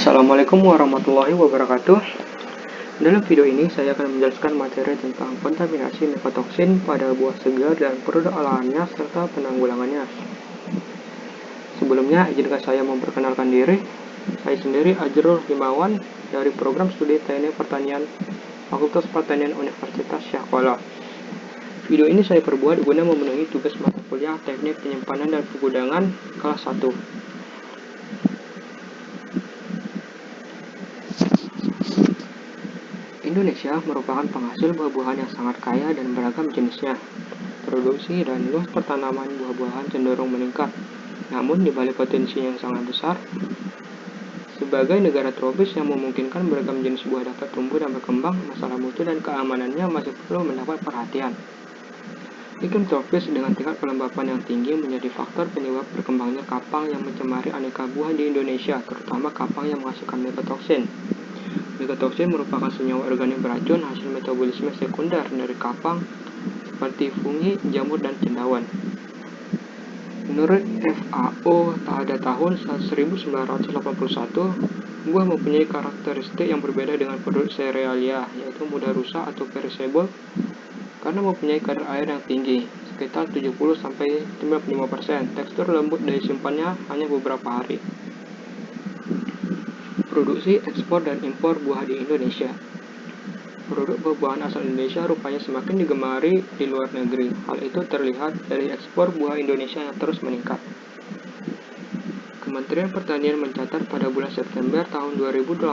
Assalamualaikum warahmatullahi wabarakatuh. Dalam video ini saya akan menjelaskan materi tentang kontaminasi mikotoksin pada buah segar dan produk olahannya serta penanggulangannya. Sebelumnya izinkan saya memperkenalkan diri. Saya sendiri Ajrul Himawan dari Program Studi Teknik Pertanian Fakultas Pertanian Universitas Syahkolot. Video ini saya perbuat guna memenuhi tugas mata kuliah Teknik Penyimpanan dan Penggudangan kelas 1. Indonesia merupakan penghasil buah-buahan yang sangat kaya dan beragam jenisnya. Produksi dan luas pertanaman buah-buahan cenderung meningkat. Namun di balik potensi yang sangat besar, sebagai negara tropis yang memungkinkan beragam jenis buah dapat tumbuh dan berkembang, masalah mutu dan keamanannya masih perlu mendapat perhatian. Iklim tropis dengan tingkat kelembapan yang tinggi menjadi faktor penyebab berkembangnya kapang yang mencemari aneka buah di Indonesia, terutama kapang yang menghasilkan mikotoksin. Mikotoksin merupakan senyawa organik beracun hasil metabolisme sekunder dari kapang seperti fungi, jamur, dan cendawan. Menurut FAO pada tahun 1981, buah mempunyai karakteristik yang berbeda dengan produk serealia, yaitu mudah rusak atau perishable karena mempunyai kadar air yang tinggi, sekitar 70-95%. Tekstur lembut dari simpannya hanya beberapa hari. Produksi, ekspor, dan impor buah di Indonesia. Produk buah-buahan asal Indonesia rupanya semakin digemari di luar negeri. Hal itu terlihat dari ekspor buah Indonesia yang terus meningkat. Kementerian Pertanian mencatat pada bulan September tahun 2018,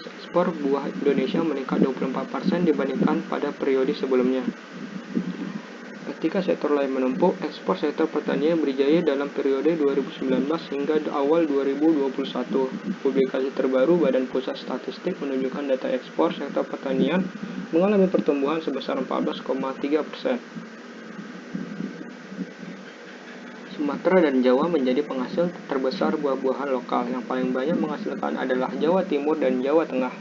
ekspor buah Indonesia meningkat 24% dibandingkan pada periode sebelumnya. Ketika sektor lain menumpuk, ekspor sektor pertanian berjaya dalam periode 2019 hingga awal 2021. Publikasi terbaru Badan Pusat Statistik menunjukkan data ekspor sektor pertanian mengalami pertumbuhan sebesar 14,3%. Sumatera dan Jawa menjadi penghasil terbesar buah-buahan lokal. Yang paling banyak menghasilkan adalah Jawa Timur dan Jawa Tengah.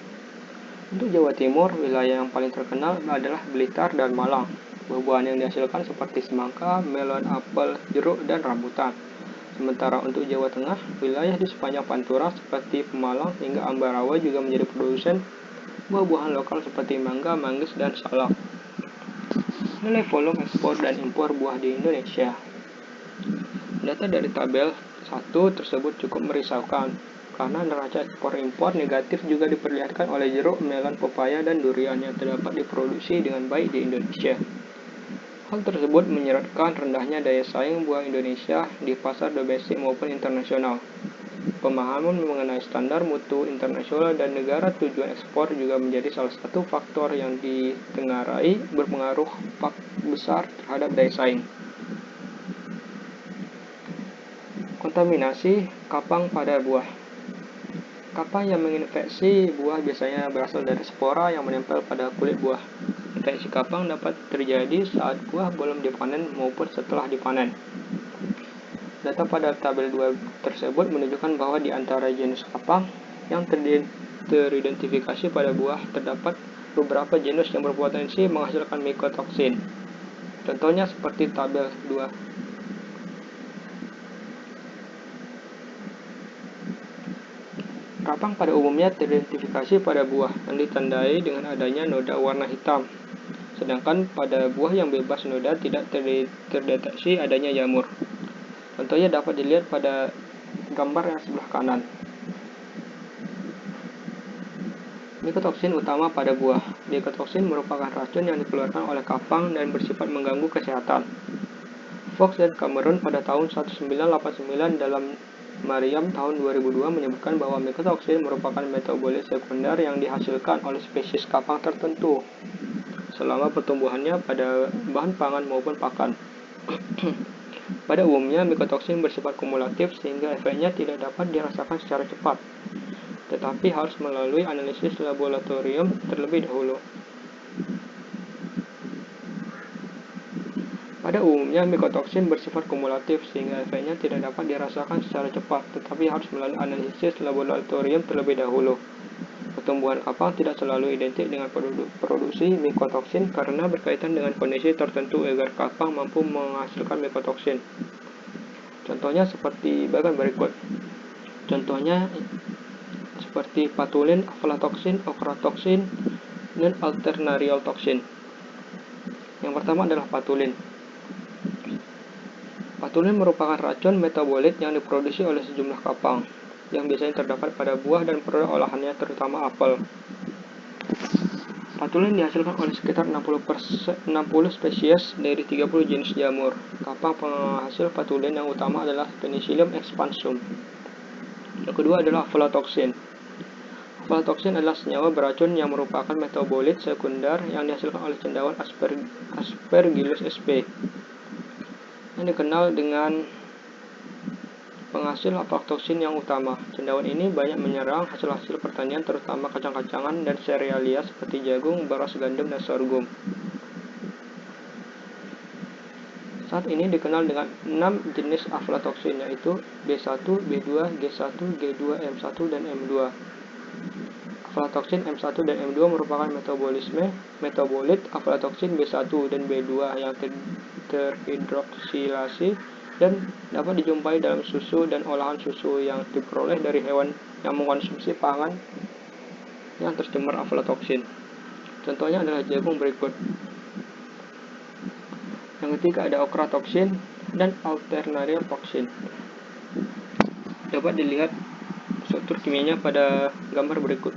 Untuk Jawa Timur, wilayah yang paling terkenal adalah Blitar dan Malang. Buah-buahan yang dihasilkan seperti semangka, melon, apel, jeruk, dan rambutan. Sementara untuk Jawa Tengah, wilayah di sepanjang Pantura seperti Pemalang hingga Ambarawa juga menjadi produsen buah-buahan lokal seperti mangga, manggis, dan salak. Nilai volume ekspor dan impor buah di Indonesia. Data dari tabel 1 tersebut cukup merisaukan, karena neraca ekspor-impor negatif juga diperlihatkan oleh jeruk, melon, pepaya, dan durian yang terdapat diproduksi dengan baik di Indonesia. Hal tersebut menyeratkan rendahnya daya saing buah Indonesia di pasar domestik maupun internasional. Pemahaman mengenai standar mutu internasional dan negara tujuan ekspor juga menjadi salah satu faktor yang ditengarai berpengaruh besar terhadap daya saing. Kontaminasi kapang pada buah. Kapang yang menginfeksi buah biasanya berasal dari spora yang menempel pada kulit buah. Infeksi kapang dapat terjadi saat buah belum dipanen maupun setelah dipanen. Data pada tabel 2 tersebut menunjukkan bahwa di antara jenis kapang yang teridentifikasi pada buah terdapat beberapa jenis yang berpotensi menghasilkan mikotoksin. Contohnya seperti tabel 2. Kapang pada umumnya teridentifikasi pada buah yang ditandai dengan adanya noda warna hitam. Sedangkan pada buah yang bebas noda tidak terdeteksi adanya jamur. Contohnya dapat dilihat pada gambar yang sebelah kanan. Mikotoksin utama pada buah. Mikotoksin merupakan racun yang dikeluarkan oleh kapang dan bersifat mengganggu kesehatan. Fox dan Cameron pada tahun 1989 dalam Mariam tahun 2002 menyebutkan bahwa mikotoksin merupakan metabolit sekunder yang dihasilkan oleh spesies kapang tertentu selama pertumbuhannya pada bahan pangan maupun pakan. Pada umumnya, mikotoksin bersifat kumulatif sehingga efeknya tidak dapat dirasakan secara cepat, tetapi harus melalui analisis laboratorium terlebih dahulu. Pada umumnya, mikotoksin bersifat kumulatif sehingga efeknya tidak dapat dirasakan secara cepat, tetapi harus melalui analisis laboratorium terlebih dahulu. Pertumbuhan kapang tidak selalu identik dengan produksi mikotoksin karena berkaitan dengan kondisi tertentu agar kapang mampu menghasilkan mikotoksin. Contohnya seperti bagian berikut. Contohnya seperti patulin, aflatoksin, okratoxin, dan alternarial toxin. Yang pertama adalah patulin. Patulin merupakan racun metabolit yang diproduksi oleh sejumlah kapang, yang biasanya terdapat pada buah dan produk olahannya terutama apel. Patulin dihasilkan oleh sekitar 60 spesies dari 30 jenis jamur. Kapang penghasil patulin yang utama adalah Penicillium expansum. Yang kedua adalah aflatoksin. Aflatoksin adalah senyawa beracun yang merupakan metabolit sekunder yang dihasilkan oleh cendawan Aspergillus sp. Yang dikenal dengan penghasil aflatoksin yang utama. Cendawan ini banyak menyerang hasil-hasil pertanian terutama kacang-kacangan dan serealia seperti jagung, beras, gandum, dan sorghum. Saat ini dikenal dengan 6 jenis aflatoksin yaitu B1, B2, G1, G2, M1, dan M2. Aflatoksin M1 dan M2 merupakan metabolit aflatoksin B1 dan B2 yang terhidroksilasi dan dapat dijumpai dalam susu dan olahan susu yang diperoleh dari hewan yang mengkonsumsi pangan yang tercemar aflatoksin. Contohnya adalah jagung berikut. Yang ketiga ada okratoxin dan alternarial toxin. Dapat dilihat struktur kimianya pada gambar berikut.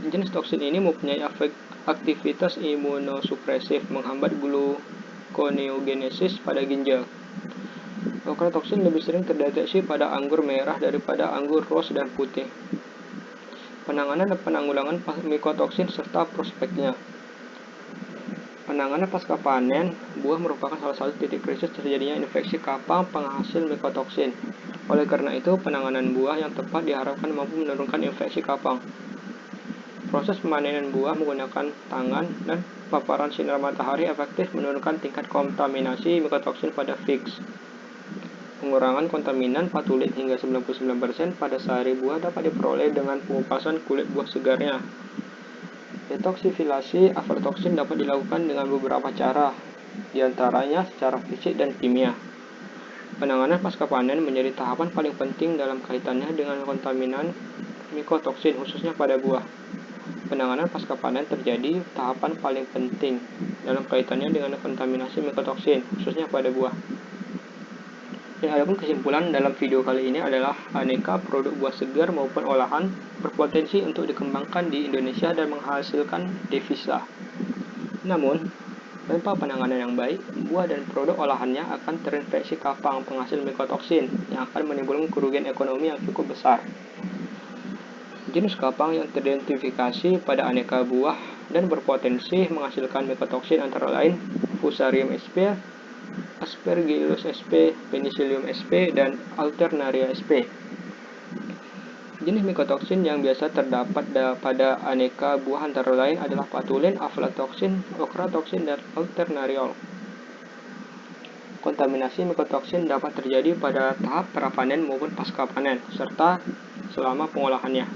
Jenis toksin ini mempunyai aktivitas imunosupresif, menghambat gluconeogenesis pada ginjal. Okratoxin lebih sering terdeteksi pada anggur merah daripada anggur ros dan putih. Penanganan dan penanggulangan mikotoksin serta prospeknya. Penanganan pasca panen buah merupakan salah satu titik krisis terjadinya infeksi kapang penghasil mikotoksin. Oleh karena itu, penanganan buah yang tepat diharapkan mampu menurunkan infeksi kapang. Proses pemanenan buah menggunakan tangan dan paparan sinar matahari efektif menurunkan tingkat kontaminasi mikotoksin pada figs. Pengurangan kontaminan patulin hingga 99% pada sehari buah dapat diperoleh dengan pengupasan kulit buah segarnya. Detoksifilasi aflatoksin dapat dilakukan dengan beberapa cara, diantaranya secara fisik dan kimia. Penanganan pasca panen menjadi tahapan paling penting dalam kaitannya dengan kontaminan mikotoksin, khususnya pada buah. Penanganan pasca panen terjadi tahapan paling penting dalam kaitannya dengan kontaminasi mikotoksin, khususnya pada buah. Dan adapun kesimpulan dalam video kali ini adalah aneka produk buah segar maupun olahan berpotensi untuk dikembangkan di Indonesia dan menghasilkan devisa. Namun, tanpa penanganan yang baik, buah dan produk olahannya akan terinfeksi kapang penghasil mikotoksin yang akan menimbulkan kerugian ekonomi yang cukup besar. Jenis kapang yang teridentifikasi pada aneka buah dan berpotensi menghasilkan mikotoksin antara lain Fusarium sp, Aspergillus sp, Penicillium sp, dan Alternaria sp. Jenis mikotoksin yang biasa terdapat pada aneka buah antara lain adalah patulin, aflatoksin, okratoxin, dan alternariol. Kontaminasi mikotoksin dapat terjadi pada tahap prapanen maupun pasca panen, serta selama pengolahannya.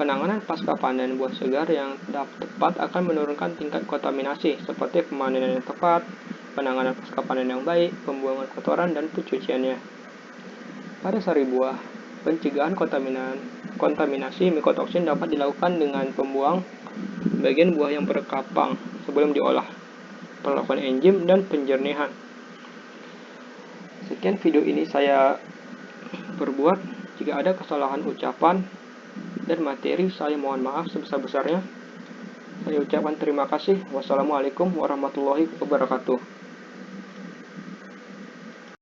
Penanganan pasca panen buah segar yang tepat akan menurunkan tingkat kontaminasi, seperti pemanenan yang tepat, penanganan pasca panen yang baik, pembuangan kotoran, dan pencuciannya. Pada sari buah, pencegahan kontaminasi mikotoksin dapat dilakukan dengan membuang bagian buah yang berkapang sebelum diolah, perlakuan enzim, dan penjernihan. Sekian video ini saya perbuat. Jika ada kesalahan ucapan dan materi, saya mohon maaf sebesar-besarnya. Saya ucapkan terima kasih. Wassalamualaikum warahmatullahi wabarakatuh.